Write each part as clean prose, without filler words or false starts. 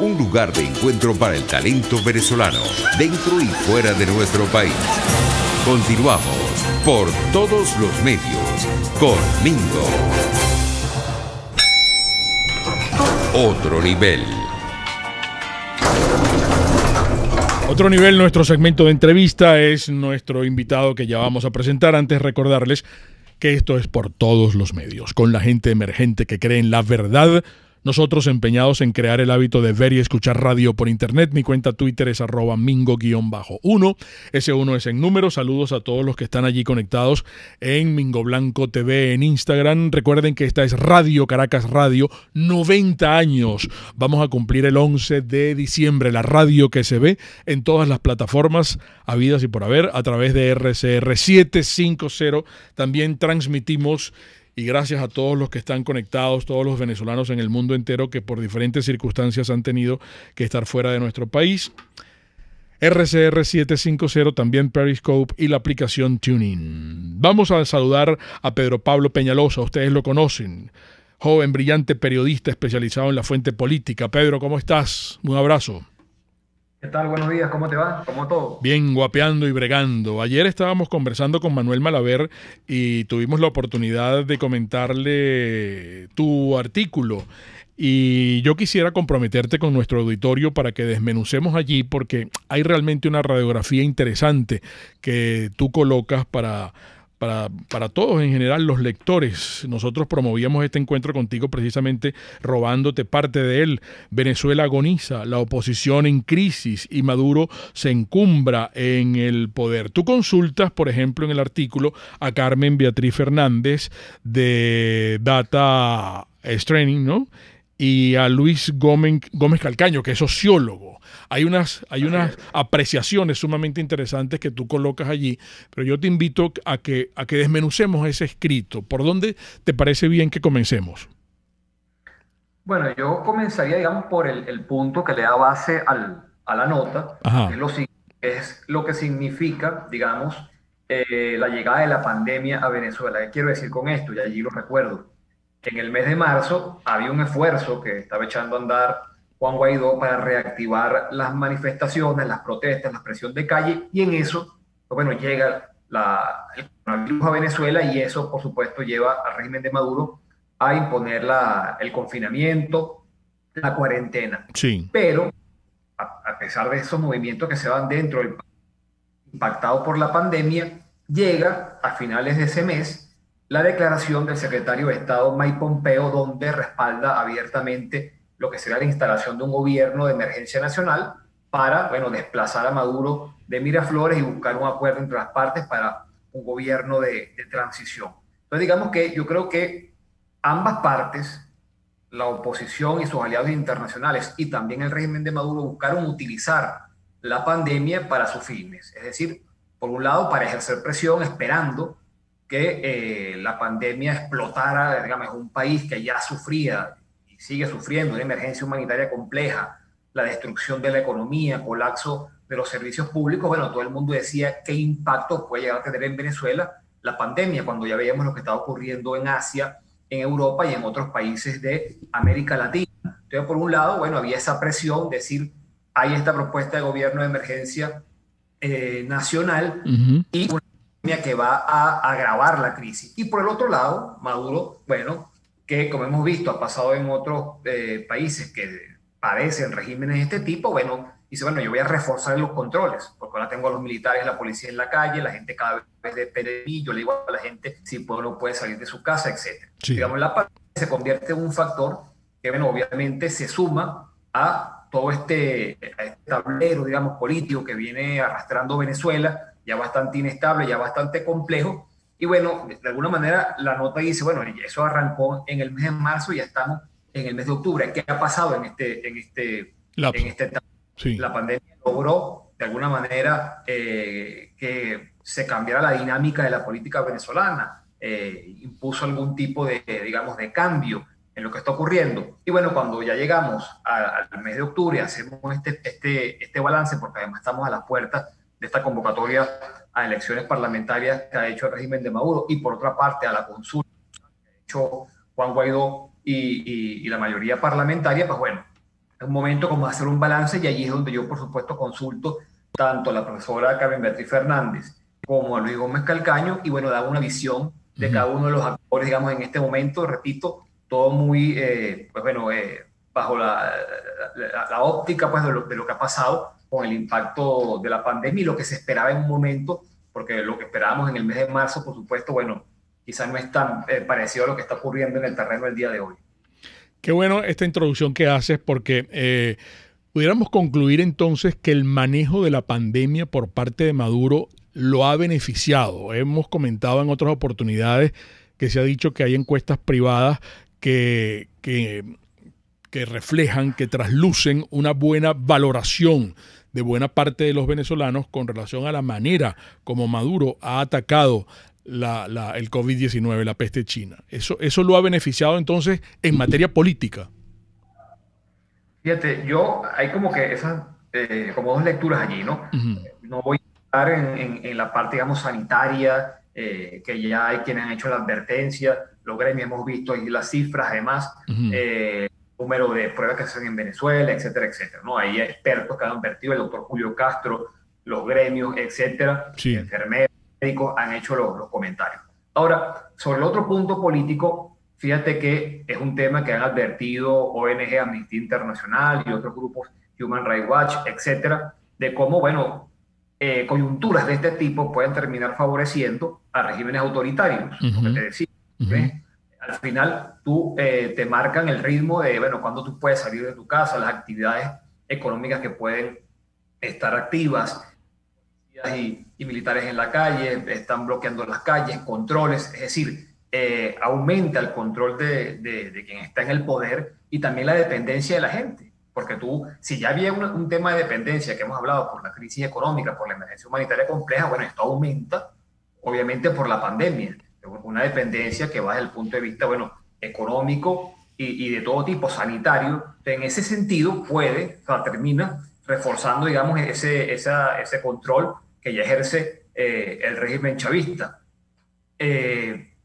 un lugar de encuentro para el talento venezolano, dentro y fuera de nuestro país. Continuamos por todos los medios con Mingo. Otro nivel. Otro nivel, nuestro segmento de entrevista es nuestro invitado que ya vamos a presentar. Antes recordarles que esto es por todos los medios, con la gente emergente que cree en la verdad. Nosotros empeñados en crear el hábito de ver y escuchar radio por internet. Mi cuenta Twitter es @mingo_1. Ese 1 es en número. Saludos a todos los que están allí conectados en Mingo Blanco TV en Instagram. Recuerden que esta es Radio Caracas Radio, 90 años. Vamos a cumplir el 11 de diciembre. La radio que se ve en todas las plataformas habidas y por haber a través de RCR 750. También transmitimos. Y gracias a todos los que están conectados, todos los venezolanos en el mundo entero que por diferentes circunstancias han tenido que estar fuera de nuestro país. RCR 750, también Periscope y la aplicación TuneIn. Vamos a saludar a Pedro Pablo Peñalosa, ustedes lo conocen. Joven, brillante periodista especializado en la fuente política. Pedro, ¿cómo estás? Un abrazo. ¿Qué tal? Buenos días, ¿cómo te va? ¿Cómo todo? Bien, guapeando y bregando. Ayer estábamos conversando con Manuel Malaver y tuvimos la oportunidad de comentarle tu artículo. Y yo quisiera comprometerte con nuestro auditorio para que desmenucemos allí, porque hay realmente una radiografía interesante que tú colocas para todos en general, los lectores. Nosotros promovíamos este encuentro contigo precisamente robándote parte de él. Venezuela agoniza, la oposición en crisis y Maduro se encumbra en el poder. Tú consultas, por ejemplo, en el artículo a Carmen Beatriz Fernández de Data Straining, ¿no? Y a Luis Gómez Calcaño, que es sociólogo. Hay unas apreciaciones sumamente interesantes que tú colocas allí, pero yo te invito a que desmenucemos ese escrito. ¿Por dónde te parece bien que comencemos? Bueno, yo comenzaría, digamos, por el punto que le da base a la nota, que es lo que significa, digamos, la llegada de la pandemia a Venezuela. ¿Qué quiero decir con esto? Y allí lo recuerdo. En el mes de marzo había un esfuerzo que estaba echando a andar Juan Guaidó para reactivar las manifestaciones, las protestas, la presión de calle, y en eso, pues bueno, llega el coronavirus a Venezuela y eso, por supuesto, lleva al régimen de Maduro a imponer el confinamiento, la cuarentena. Sí. Pero, a pesar de esos movimientos que se van dentro del país, impactado por la pandemia, llega a finales de ese mes la declaración del secretario de Estado Mike Pompeo, donde respalda abiertamente lo que será la instalación de un gobierno de emergencia nacional para, bueno, desplazar a Maduro de Miraflores y buscar un acuerdo entre las partes para un gobierno de transición. Entonces, digamos que yo creo que ambas partes, la oposición y sus aliados internacionales y también el régimen de Maduro, buscaron utilizar la pandemia para sus fines. Es decir, por un lado, para ejercer presión, esperando que la pandemia explotara, digamos, un país que ya sufría y sigue sufriendo una emergencia humanitaria compleja, la destrucción de la economía, colapso de los servicios públicos. Bueno, todo el mundo decía qué impacto puede llegar a tener en Venezuela la pandemia, cuando ya veíamos lo que estaba ocurriendo en Asia, en Europa y en otros países de América Latina. Entonces, por un lado, bueno, había esa presión, decir, hay esta propuesta de gobierno de emergencia nacional y una que va a agravar la crisis. Y por el otro lado, Maduro, bueno, que como hemos visto ha pasado en otros países que padecen regímenes de este tipo, bueno, dice, bueno, yo voy a reforzar los controles, porque ahora tengo a los militares, la policía en la calle, la gente cada vez depende de mí, yo le digo a la gente si puede o no puede salir de su casa, etc. Sí. Digamos, la pandemia se convierte en un factor que, bueno, obviamente se suma a todo este tablero, digamos, político que viene arrastrando Venezuela, ya bastante inestable, ya bastante complejo. Y bueno, de alguna manera la nota dice, bueno, eso arrancó en el mes de marzo y ya estamos en el mes de octubre. ¿Qué ha pasado en este etapa? Sí. La pandemia logró, de alguna manera, que se cambiara la dinámica de la política venezolana, impuso algún tipo de, digamos, de cambio en lo que está ocurriendo. Y bueno, cuando ya llegamos al mes de octubre, hacemos este balance, porque además estamos a las puertas de esta convocatoria a elecciones parlamentarias que ha hecho el régimen de Maduro, y por otra parte a la consulta que ha hecho Juan Guaidó y la mayoría parlamentaria, pues bueno, Es un momento como de hacer un balance y allí es donde yo, por supuesto, consulto tanto a la profesora Carmen Beatriz Fernández como a Luis Gómez Calcaño y bueno, da una visión de cada uno de los actores, digamos, en este momento, repito, todo muy, pues bueno, bajo la óptica pues, de lo que ha pasado con el impacto de la pandemia y lo que se esperaba en un momento, porque lo que esperábamos en el mes de marzo, por supuesto, bueno, quizás no es tan parecido a lo que está ocurriendo en el terreno el día de hoy. Qué bueno esta introducción que haces porque pudiéramos concluir entonces que el manejo de la pandemia por parte de Maduro lo ha beneficiado. Hemos comentado en otras oportunidades que se ha dicho que hay encuestas privadas que reflejan, que traslucen una buena valoración de buena parte de los venezolanos con relación a la manera como Maduro ha atacado el COVID-19, la peste china. Eso lo ha beneficiado entonces en materia política. Fíjate, hay como que esas, como dos lecturas allí, ¿no? Uh-huh. No voy a estar en la parte, digamos, sanitaria, que ya hay quienes han hecho la advertencia, los gremios hemos visto ahí las cifras, además, Uh-huh. Número de pruebas que se hacen en Venezuela, etcétera, etcétera, ¿no? Hay expertos que han advertido, el doctor Julio Castro, los gremios, etcétera, Sí. enfermeros, médicos han hecho los comentarios. Ahora, sobre el otro punto político, fíjate que es un tema que han advertido ONG Amnistía Internacional y otros grupos, Human Rights Watch, etcétera, de cómo, bueno, coyunturas de este tipo pueden terminar favoreciendo a regímenes autoritarios, Uh-huh. lo que te decía. Uh-huh. Al final, te marcan el ritmo de, bueno, cuándo tú puedes salir de tu casa, las actividades económicas que pueden estar activas, y militares en la calle, están bloqueando las calles, controles, es decir, aumenta el control de quien está en el poder y también la dependencia de la gente. Porque si ya había un tema de dependencia que hemos hablado por la crisis económica, por la emergencia humanitaria compleja, bueno, esto aumenta, obviamente, por la pandemia. Una dependencia que va desde el punto de vista, bueno, económico y de todo tipo, sanitario. En ese sentido, termina reforzando, digamos, ese control que ya ejerce el régimen chavista.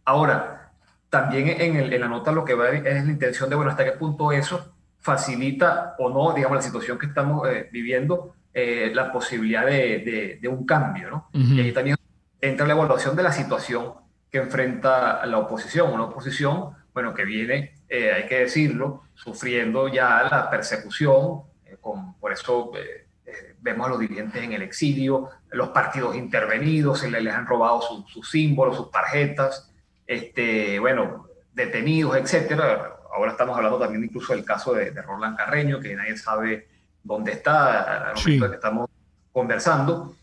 Ahora, también en la nota lo que va es la intención de, bueno, hasta qué punto eso facilita o no, digamos, la situación que estamos viviendo, la posibilidad de un cambio, ¿no? Uh-huh. Y ahí también entra la evaluación de la situación que enfrenta la oposición, una oposición, bueno, que viene, hay que decirlo, sufriendo ya la persecución, por eso vemos a los dirigentes en el exilio, los partidos intervenidos, se les han robado sus símbolos, sus tarjetas, bueno, detenidos, etcétera. Ahora estamos hablando también incluso del caso de Roland Carreño, que nadie sabe dónde está al momento de que estamos conversando.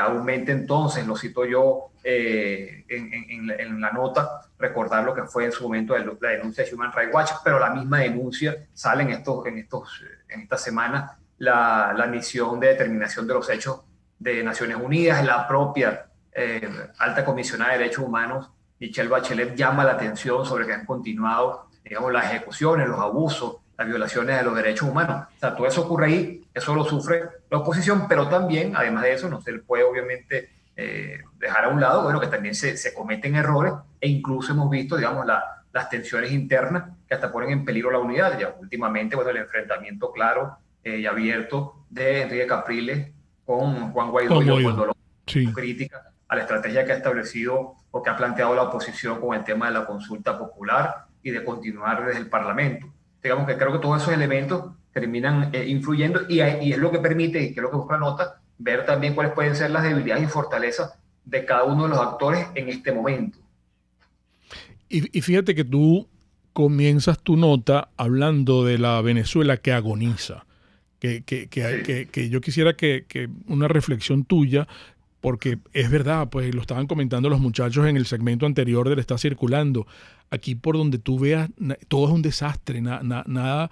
Aumenta entonces, lo cito yo en la nota, recordar lo que fue en su momento la denuncia de Human Rights Watch, pero la misma denuncia sale en esta semana la misión de determinación de los hechos de Naciones Unidas, la propia alta comisionada de derechos humanos, Michelle Bachelet, llama la atención sobre que han continuado, digamos, las ejecuciones, los abusos, las violaciones de los derechos humanos. O sea, todo eso ocurre ahí, eso lo sufre la oposición, pero también, además de eso, no se le puede obviamente dejar a un lado, bueno, que también se cometen errores e incluso hemos visto, digamos, las tensiones internas que hasta ponen en peligro la unidad. Ya últimamente, bueno, el enfrentamiento claro y abierto de Enrique Capriles con Juan Guaidó y Leopoldo López, sí. Crítica a la estrategia que ha establecido o que ha planteado la oposición con el tema de la consulta popular y de continuar desde el Parlamento. Digamos que creo que todos esos elementos terminan influyendo y es lo que permite, y que es lo que busca la nota, ver también cuáles pueden ser las debilidades y fortalezas de cada uno de los actores en este momento. Y fíjate que tú comienzas tu nota hablando de la Venezuela que agoniza, que yo quisiera que una reflexión tuya, porque es verdad, pues lo estaban comentando los muchachos en el segmento anterior del Está Circulando. Aquí por donde tú veas, todo es un desastre, nada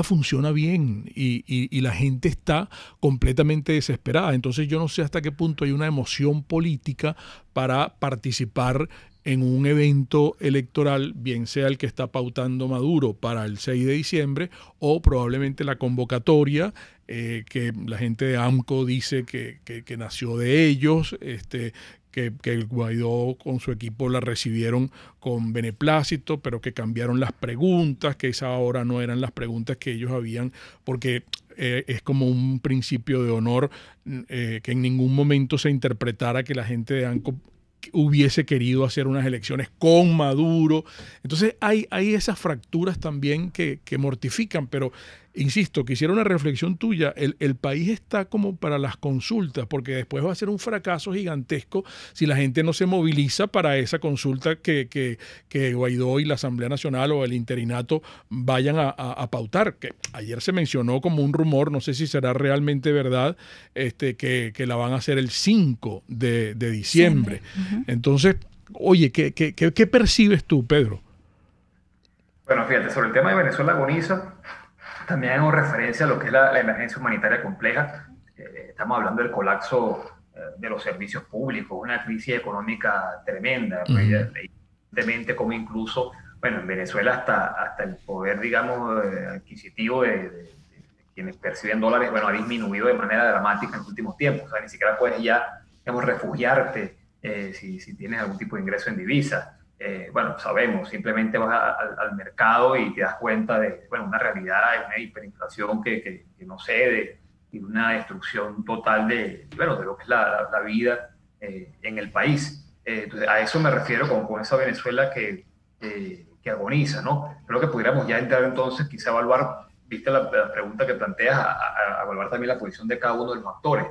funciona bien y la gente está completamente desesperada. Entonces yo no sé hasta qué punto hay una emoción política para participar en un evento electoral, bien sea el que está pautando Maduro para el 6 de diciembre o probablemente la convocatoria que la gente de AMCO dice que nació de ellos, el Guaidó con su equipo la recibieron con beneplácito, pero que cambiaron las preguntas, que esa ahora no eran las preguntas que ellos habían, porque es como un principio de honor, que en ningún momento se interpretara que la gente de ANCO hubiese querido hacer unas elecciones con Maduro. Entonces hay esas fracturas también que mortifican, pero insisto, quisiera una reflexión tuya. El país está como para las consultas, porque después va a ser un fracaso gigantesco si la gente no se moviliza para esa consulta que Guaidó y la Asamblea Nacional o el interinato vayan a pautar. Que ayer se mencionó como un rumor, no sé si será realmente verdad, que la van a hacer el 5 de diciembre. Uh-huh. Entonces, oye, ¿qué percibes tú, Pedro? Bueno, fíjate, sobre el tema de Venezuela agoniza, también hago referencia a lo que es la emergencia humanitaria compleja. Estamos hablando del colapso de los servicios públicos, una crisis económica tremenda, evidentemente como incluso, bueno, en Venezuela hasta el poder, digamos, adquisitivo de quienes perciben dólares, bueno, ha disminuido de manera dramática en los últimos tiempos. O sea, ni siquiera puedes ya, digamos, refugiarte si tienes algún tipo de ingreso en divisa. Bueno, sabemos, simplemente vas al mercado y te das cuenta de, bueno, una realidad, una hiperinflación que no cede y una destrucción total de lo que es la vida en el país. Entonces, a eso me refiero con esa Venezuela que agoniza, ¿no? Creo que pudiéramos ya entrar entonces, quizá evaluar, viste la pregunta que planteas, a evaluar también la posición de cada uno de los actores.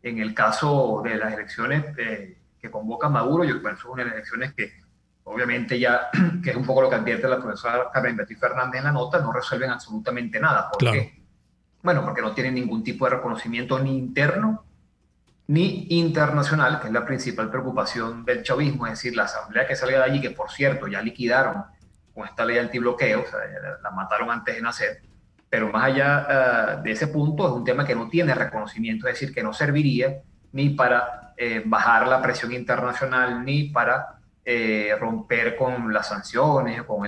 En el caso de las elecciones que convoca Maduro, yo pienso son unas elecciones que obviamente ya, que es un poco lo que advierte la profesora Carmen Beatriz Fernández en la nota, no resuelven absolutamente nada. ¿Por qué? Bueno, porque no tienen ningún tipo de reconocimiento ni interno ni internacional, que es la principal preocupación del chavismo, es decir, la asamblea que salga de allí, que por cierto ya liquidaron con esta ley antibloqueo, o sea, la mataron antes de nacer, pero más allá de ese punto es un tema que no tiene reconocimiento, es decir, que no serviría ni para bajar la presión internacional, ni para romper con las sanciones, con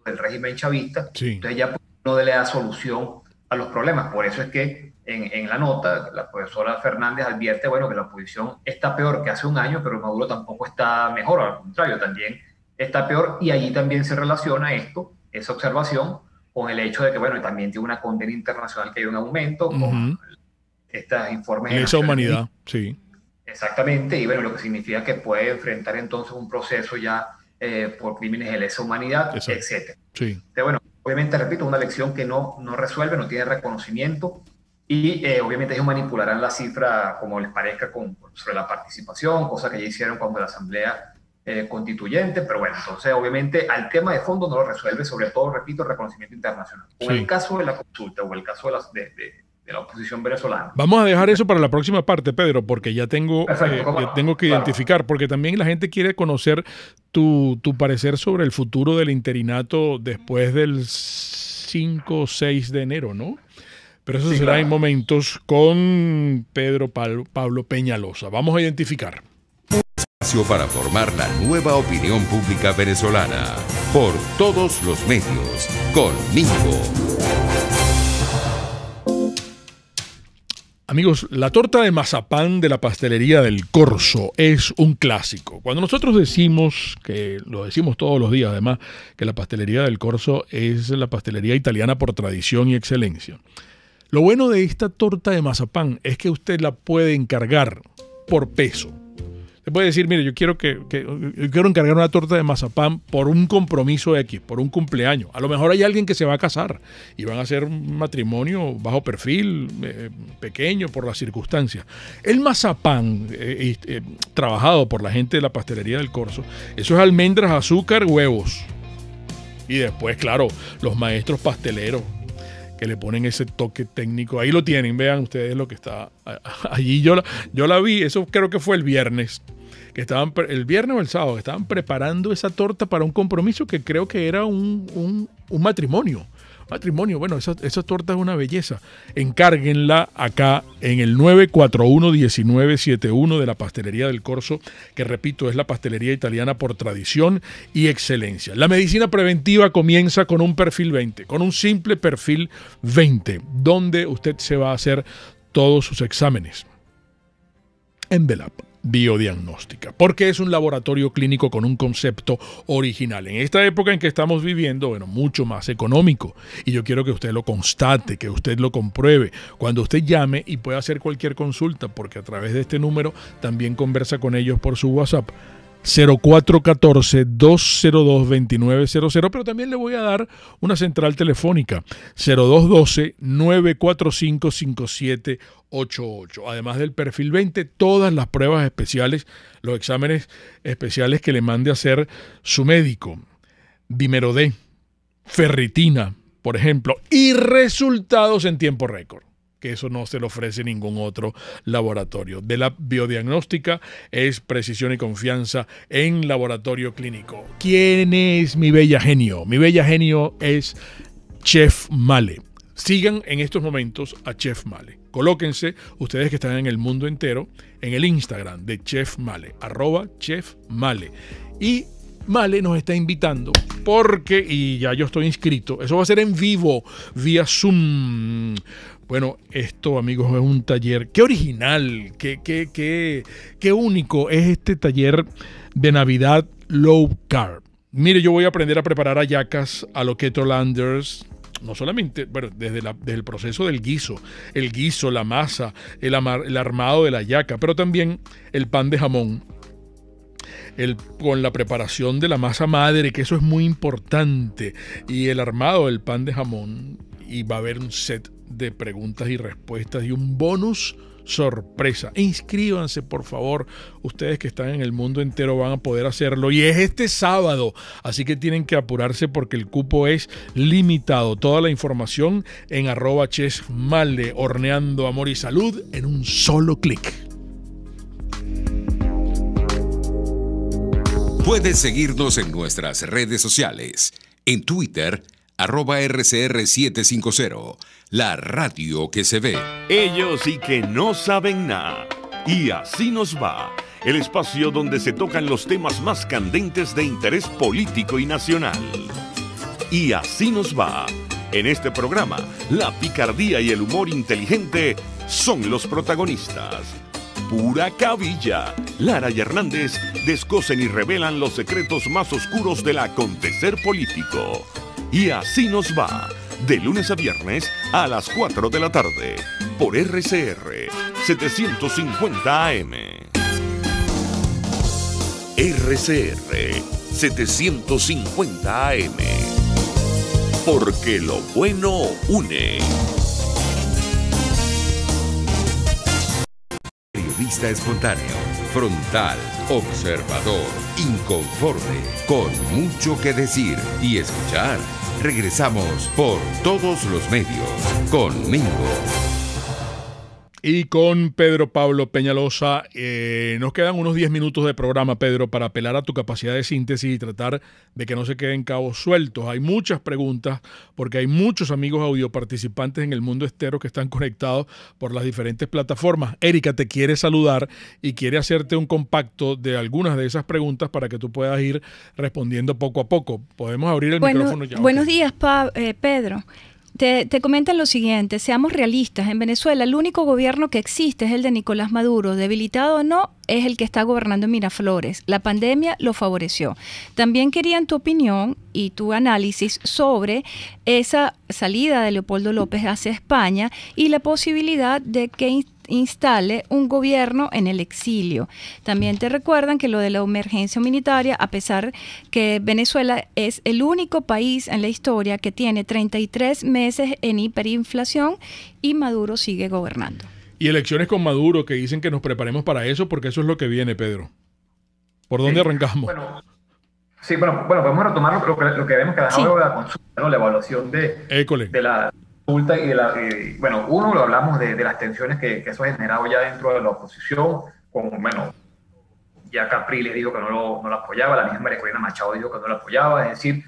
el régimen chavista. Sí. Entonces ya no le da solución a los problemas. Por eso es que en la nota la profesora Fernández advierte, bueno, que la oposición está peor que hace un año, pero Maduro tampoco está mejor, al contrario, también está peor, y allí también se relaciona esa observación, con el hecho de que, bueno, también tiene una condena internacional que hay un aumento, con estos informes de esa humanidad, sí. Exactamente, y bueno, lo que significa que puede enfrentar entonces un proceso ya por crímenes de lesa humanidad, etc. Sí. Entonces, bueno, obviamente, repito, una elección que no resuelve, no tiene reconocimiento, y obviamente ellos manipularán la cifra como les parezca sobre la participación, cosa que ya hicieron cuando la Asamblea Constituyente, pero bueno, entonces obviamente al tema de fondo no lo resuelve, sobre todo, repito, el reconocimiento internacional. En el caso de la consulta o el caso de la oposición venezolana. Vamos a dejar eso para la próxima parte, Pedro, porque ya tengo que identificar, porque también la gente quiere conocer tu parecer sobre el futuro del interinato después del 5 o 6 de enero, ¿no? Pero eso será en momentos con Pedro Pablo Peñalosa. Vamos a identificar. Espacio para formar la nueva opinión pública venezolana por todos los medios, conmigo. Amigos, la torta de mazapán de la pastelería del Corso es un clásico. Cuando nosotros decimos, que lo decimos todos los días además, que la pastelería del Corso es la pastelería italiana por tradición y excelencia. Lo bueno de esta torta de mazapán es que usted la puede encargar por peso. Usted puede decir, mire, yo quiero encargar una torta de mazapán por un compromiso X, por un cumpleaños. A lo mejor hay alguien que se va a casar y van a hacer un matrimonio bajo perfil, pequeño por las circunstancias. El mazapán, trabajado por la gente de la pastelería del Corso, eso es almendras, azúcar, huevos. Y después, claro, los maestros pasteleros que le ponen ese toque técnico. Ahí lo tienen, vean ustedes lo que está allí. Yo la vi, eso creo que fue el viernes. El viernes o el sábado, que estaban preparando esa torta para un compromiso que creo que era un matrimonio. Bueno, esa torta es una belleza. Encárguenla acá en el 941-1971 de la Pastelería del Corso, que repito, es la pastelería italiana por tradición y excelencia. La medicina preventiva comienza con un perfil 20, con un simple perfil 20, donde usted se va a hacer todos sus exámenes. Envelap. Biodiagnóstica, porque es un laboratorio clínico con un concepto original. En esta época en que estamos viviendo, bueno, mucho más económico. Y yo quiero que usted lo constate, que usted lo compruebe. Cuando usted llame y pueda hacer cualquier consulta, porque a través de este número también conversa con ellos por su WhatsApp. 0414-202-2900, pero también le voy a dar una central telefónica 0212-945-5788. Además del perfil 20, todas las pruebas especiales, los exámenes especiales que le mande a hacer su médico. Bimero D, ferritina, por ejemplo, y resultados en tiempo récord, que eso no se le ofrece ningún otro laboratorio. De la biodiagnóstica es precisión y confianza en laboratorio clínico. ¿Quién es mi bella genio? Mi bella genio es Chef Male. Sigan en estos momentos a Chef Male. Colóquense, ustedes que están en el mundo entero, en el Instagram de Chef Male, @Chef Male. Y Male nos está invitando porque, y ya yo estoy inscrito, eso va a ser en vivo, vía Zoom. Bueno, esto, amigos, es un taller. ¡Qué original! ¡Qué único es este taller de Navidad Low Carb! Mire, yo voy a aprender a preparar hallacas a lo Keto Landers. No solamente, bueno, desde el proceso del guiso, la masa, el armado de la hallaca, pero también el pan de jamón. Con la preparación de la masa madre, que eso es muy importante, y el armado del pan de jamón. Y va a haber un set de preguntas y respuestas y un bonus sorpresa. Inscríbanse, por favor. Ustedes que están en el mundo entero van a poder hacerlo. Y es este sábado, así que tienen que apurarse porque el cupo es limitado. Toda la información en @chefmale, horneando amor y salud en un solo clic. Puedes seguirnos en nuestras redes sociales. En Twitter, @RCR750, la radio que se ve. Ellos sí que no saben nada. Y así nos va. El espacio donde se tocan los temas más candentes de interés político y nacional. Y así nos va. En este programa, la picardía y el humor inteligente son los protagonistas. Pura cabilla. Lara y Hernández descosen y revelan los secretos más oscuros del acontecer político. Y así nos va, de lunes a viernes a las 4 de la tarde, por RCR 750 AM. RCR 750 AM. Porque lo bueno une. Periodista espontáneo, frontal, observador, inconforme, con mucho que decir y escuchar. Regresamos por todos los medios conmigo. Y con Pedro Pablo Peñalosa, nos quedan unos 10 minutos de programa, Pedro, para apelar a tu capacidad de síntesis y tratar de que no se queden cabos sueltos. Hay muchas preguntas porque hay muchos amigos audioparticipantes en el mundo entero que están conectados por las diferentes plataformas. Erika te quiere saludar y quiere hacerte un compacto de algunas de esas preguntas para que tú puedas ir respondiendo poco a poco. Podemos abrir el micrófono ya. Buenos días, Pedro. Te comentan lo siguiente: seamos realistas, en Venezuela el único gobierno que existe es el de Nicolás Maduro, debilitado o no, es el que está gobernando en Miraflores. La pandemia lo favoreció. También querían tu opinión y tu análisis sobre esa salida de Leopoldo López hacia España y la posibilidad de que instale un gobierno en el exilio. También te recuerdan que lo de la emergencia humanitaria, a pesar que Venezuela es el único país en la historia que tiene 33 meses en hiperinflación y Maduro sigue gobernando. Y elecciones con Maduro, que dicen que nos preparemos para eso, porque eso es lo que viene, Pedro. ¿Por dónde arrancamos? Bueno, podemos retomar lo que vemos que dejaba luego de la consulta, ¿no? La evaluación de la consulta y uno lo hablamos de las tensiones que eso ha generado ya dentro de la oposición, ya Capriles dijo que no lo apoyaba, la misma María Corina Machado dijo que no lo apoyaba, es decir,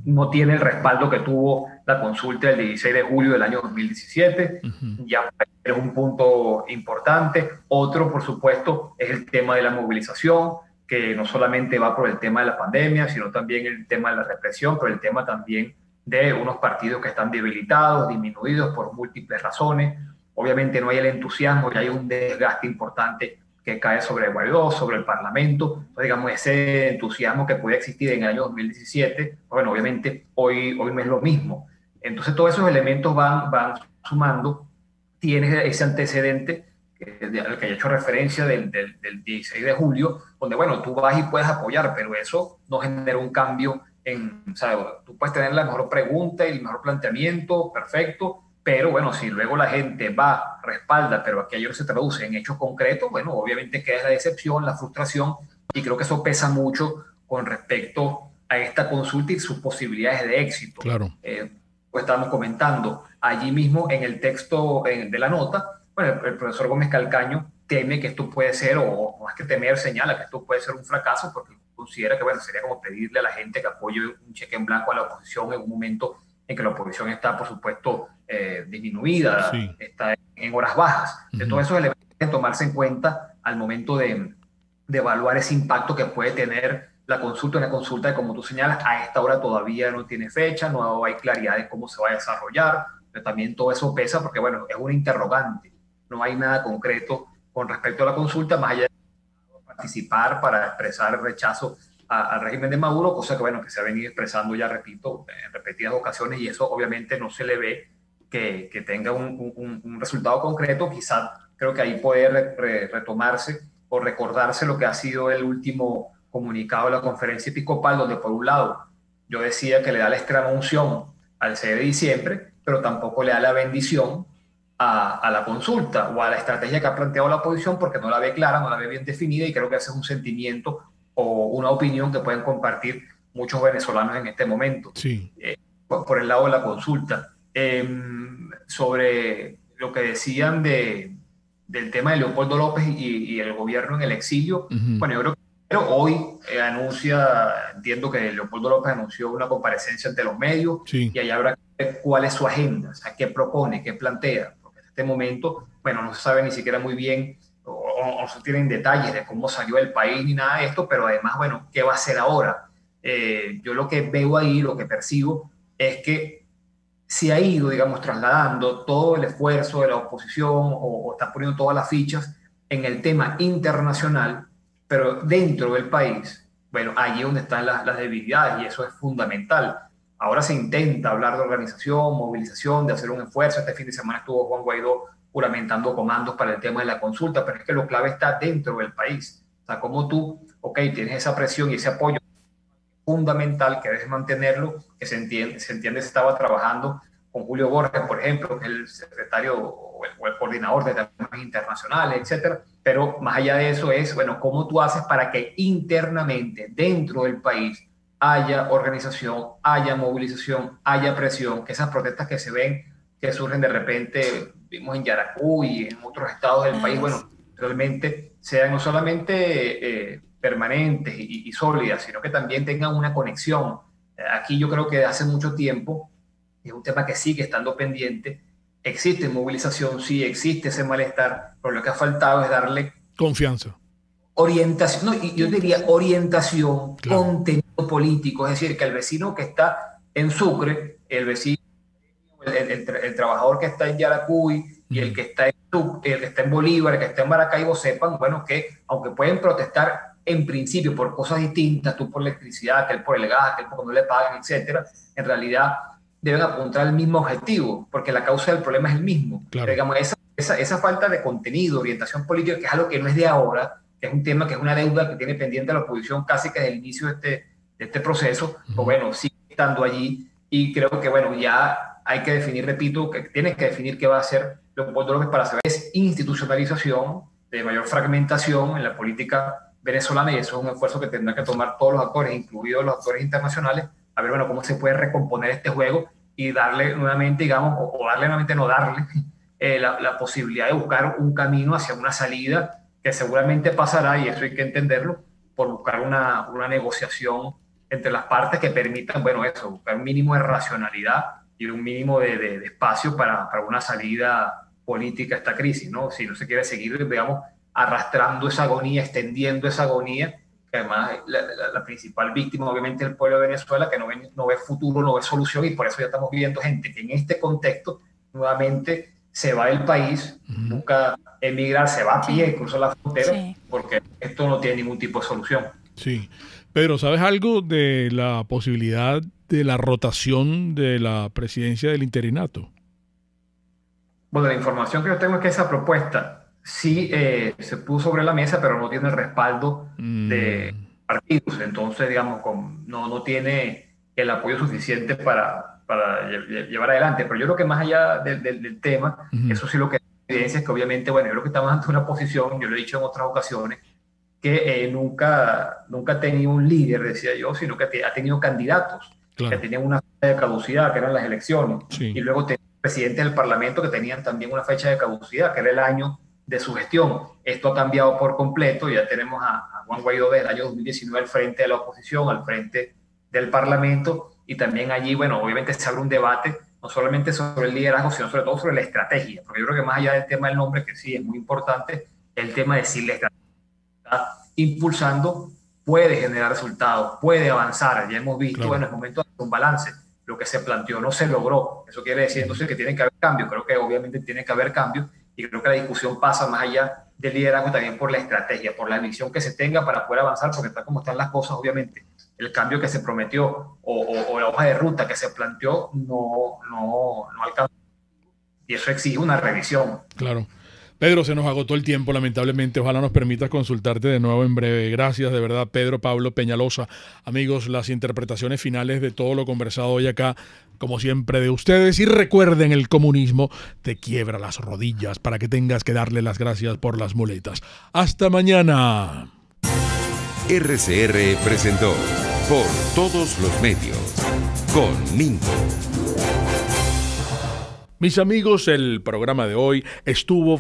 no tiene el respaldo que tuvo la consulta del 16 de julio del año 2017, ya es un punto importante. Otro, por supuesto, es el tema de la movilización, que no solamente va por el tema de la pandemia, sino también el tema de la represión, pero el tema también de unos partidos que están debilitados, disminuidos por múltiples razones. Obviamente no hay el entusiasmo y hay un desgaste importante que cae sobre Guaidó, sobre el Parlamento. Entonces, digamos, ese entusiasmo que podía existir en el año 2017, bueno, obviamente hoy no es lo mismo. Entonces, todos esos elementos van sumando. Tienes ese antecedente al que he hecho referencia del 16 de julio, donde, bueno, tú vas y puedes apoyar, pero eso no genera un cambio o sea, tú puedes tener la mejor pregunta y el mejor planteamiento, perfecto, pero bueno, si luego la gente va, respalda, pero aquello se traduce en hechos concretos, bueno, obviamente queda la decepción, la frustración, y creo que eso pesa mucho con respecto a esta consulta y sus posibilidades de éxito. Claro. Pues estábamos comentando allí mismo en el texto de la nota, bueno, el profesor Gómez Calcaño teme que esto puede ser, o más que temer, señala que esto puede ser un fracaso, porque considera que, bueno, sería como pedirle a la gente que apoye un cheque en blanco a la oposición en un momento en que la oposición está, por supuesto, disminuida, sí, está en horas bajas. De todos esos elementos deben tomarse en cuenta al momento de evaluar ese impacto que puede tener la consulta. Una consulta que, como tú señalas, a esta hora todavía no tiene fecha, no hay claridad de cómo se va a desarrollar, pero también todo eso pesa porque, bueno, es una interrogante. No hay nada concreto con respecto a la consulta, más allá de participar para expresar el rechazo al régimen de Maduro, cosa que, bueno, que se ha venido expresando, ya repito, en repetidas ocasiones, y eso obviamente no se le ve que tenga un resultado concreto. Quizás creo que ahí puede retomarse o recordarse lo que ha sido el último comunicado de la conferencia episcopal, donde por un lado yo decía que le da la extrema unción al 6 de diciembre, pero tampoco le da la bendición a la consulta o a la estrategia que ha planteado la oposición, porque no la ve clara, no la ve bien definida, y creo que ese es un sentimiento o una opinión que pueden compartir muchos venezolanos en este momento. Sí. Por el lado de la consulta. Sobre lo que decían del tema de Leopoldo López y el gobierno en el exilio, bueno, yo creo que hoy entiendo que Leopoldo López anunció una comparecencia ante los medios, sí, y ahí habrá que ver cuál es su agenda, o sea, qué propone, qué plantea, porque en este momento, bueno, no se sabe ni siquiera muy bien, o no se tienen detalles de cómo salió del país ni nada de esto, pero además, bueno, ¿qué va a hacer ahora? Yo lo que veo ahí, lo que percibo, es que se ha ido, digamos, trasladando todo el esfuerzo de la oposición o está poniendo todas las fichas en el tema internacional, pero dentro del país, bueno, allí es donde están las debilidades, y eso es fundamental. Ahora se intenta hablar de organización, movilización, de hacer un esfuerzo. Este fin de semana estuvo Juan Guaidó juramentando comandos para el tema de la consulta, pero es que lo clave está dentro del país. O sea, como tú, tienes esa presión y ese apoyo fundamental que debes mantenerlo, que se entiende, se estaba trabajando con Julio Borges, por ejemplo, que es el secretario o el coordinador de temas internacionales, etcétera. Pero más allá de eso es, bueno, cómo tú haces para que internamente, dentro del país, haya organización, haya movilización, haya presión, que esas protestas que se ven, que surgen de repente, vimos en Yaracuy y en otros estados del país, bueno, realmente sean no solamente permanentes y sólidas, sino que también tengan una conexión. Aquí yo creo que de hace mucho tiempo, es un tema que sigue estando pendiente, existe movilización, sí, existe ese malestar, pero lo que ha faltado es darle confianza, orientación, no, y yo diría orientación, claro, contenido político, es decir, que el vecino que está en Sucre, el vecino, el trabajador que está en Yaracuy y el que está en Bolívar, el que está en Maracaibo, sepan, bueno, que aunque pueden protestar en principio por cosas distintas, tú por electricidad, que él por el gas, que él por no le pagan, etcétera, en realidad deben apuntar al mismo objetivo, porque la causa del problema es el mismo. Claro. Pero, digamos, esa falta de contenido, orientación política, que es algo que no es de ahora, que es un tema que es una deuda que tiene pendiente la oposición casi que desde el inicio de este proceso, pues bueno, sigue estando allí, y creo que, bueno, ya hay que definir, repito, que tienes que definir qué va a hacer Leopoldo López para saber es institucionalización, de mayor fragmentación en la política venezolana, y eso es un esfuerzo que tendrán que tomar todos los actores, incluidos los actores internacionales, a ver, bueno, cómo se puede recomponer este juego y darle nuevamente, digamos, o darle nuevamente, no darle, la posibilidad de buscar un camino hacia una salida que seguramente pasará, y eso hay que entenderlo, por buscar una negociación entre las partes que permitan, bueno, eso, buscar un mínimo de racionalidad y un mínimo de espacio para una salida política a esta crisis, ¿no? Si no se quiere seguir, digamos, arrastrando esa agonía, extendiendo esa agonía, que además la principal víctima, obviamente, es el pueblo de Venezuela, que no ve futuro, no ve solución, y por eso ya estamos viendo gente que en este contexto nuevamente se va del país, busca emigrar, se va a pie, cruza la frontera, porque esto no tiene ningún tipo de solución. Sí. Pedro, ¿sabes algo de la posibilidad de la rotación de la presidencia del interinato? Bueno, la información que yo tengo es que esa propuesta sí se puso sobre la mesa, pero no tiene el respaldo de partidos. Entonces, digamos, no tiene el apoyo suficiente para llevar adelante. Pero yo creo que más allá del tema, eso sí lo que evidencia es que obviamente, bueno, yo creo que estamos ante una posición, yo lo he dicho en otras ocasiones, que nunca ha tenido un líder, decía yo, sino que ha tenido candidatos que tenían una fecha de caducidad, que eran las elecciones, y luego tenía presidentes del Parlamento que tenían también una fecha de caducidad, que era el año de su gestión. Esto ha cambiado por completo, ya tenemos a Juan Guaidó del año 2019 al frente de la oposición, al frente del Parlamento, y también allí, bueno, obviamente se abre un debate, no solamente sobre el liderazgo, sino sobre todo sobre la estrategia, porque yo creo que más allá del tema del nombre, que sí es muy importante, el tema de si la estrategia está impulsando puede generar resultados, puede avanzar. Ya hemos visto, bueno, es momento de hacer un balance. Lo que se planteó no se logró. Eso quiere decir entonces que tiene que haber cambios. Creo que obviamente tiene que haber cambios, y creo que la discusión pasa más allá del liderazgo, también por la estrategia, por la visión que se tenga para poder avanzar, porque tal como están las cosas, obviamente el cambio que se prometió o la hoja de ruta que se planteó no alcanzó, y eso exige una revisión. Claro. Pedro, se nos agotó el tiempo, lamentablemente. Ojalá nos permitas consultarte de nuevo en breve. Gracias, de verdad, Pedro Pablo Peñalosa. Amigos, las interpretaciones finales de todo lo conversado hoy acá, como siempre, de ustedes. Y recuerden, el comunismo te quiebra las rodillas para que tengas que darle las gracias por las muletas. ¡Hasta mañana! RCR presentó Por Todos los Medios con Mingo. Mis amigos, el programa de hoy estuvo